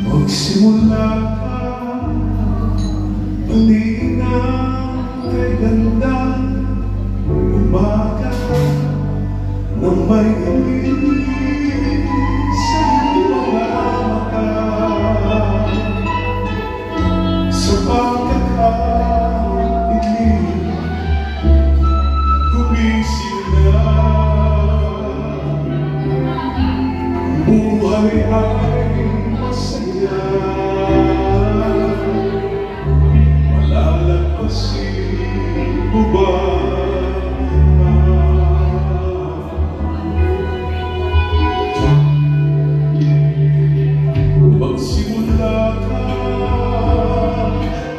Magsimula ka, patina kay ganda, umaga nang may ilig sa mga mata. Sa pagkakailig, gumising na, buhay ay masaya. Malalagpasin mo ba? Magsimula ka,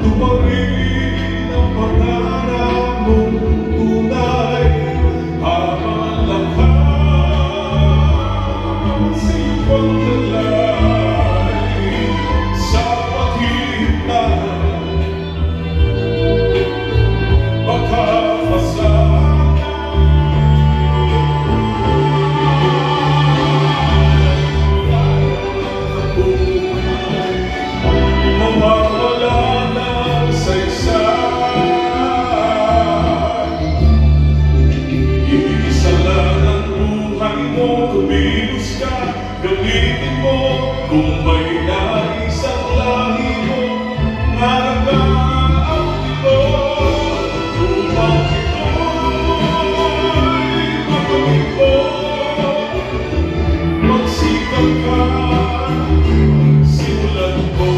tumarin ang pangarap mong tunay, habang lakas sipang lalay sa paghihintay. Baka mawawala ng saysay. Iisa lang ang buhay mo, kumilos ka, gamitin mo. Kung may naisang lahi mo, nakakaabuti mo. Upang ito'y makamit mo, magsikap ka, simulan mo.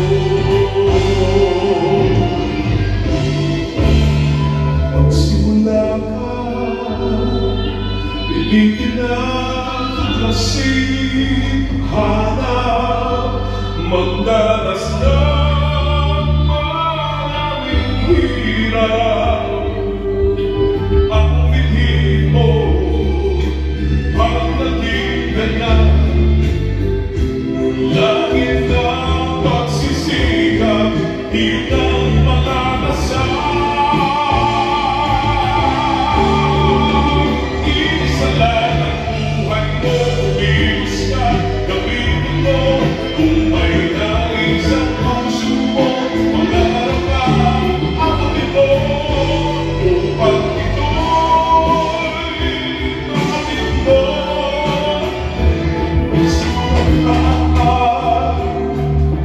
Magsimula ka, pilitin ang tuklasin, hanap, magdanas ng maraming hirap. Ang binhi mo, ang naging ganyan, langit ang pagsisikap, hinang malalasan. Isa lang ang buhay mo, kumilos ka, gamitin mo. Kung may nais ang puso mo, mangarap ka, abutin mo. Upang ito'y makamit mo,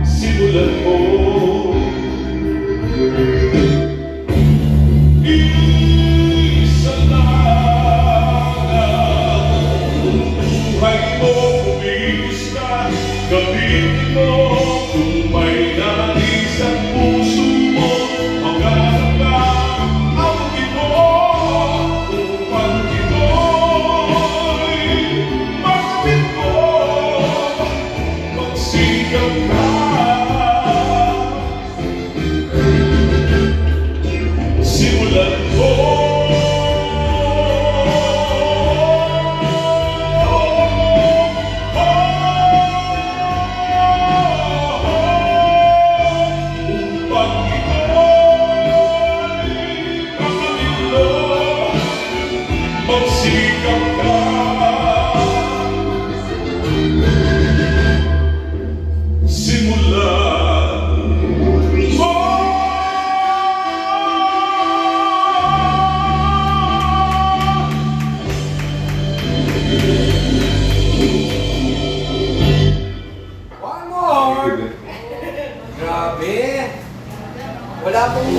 simulan mo. Isa lang ang buhay mo, kumilos ka, gamitin mo. Kung may nais ang puso mo, mangarap ka, abutin mo. Upang ito'y makamit mo, magsikap ka, simulan mo. Upang ito'y makamit mo, magsikap ka, simulan mo. One more! Grabe! Wala pong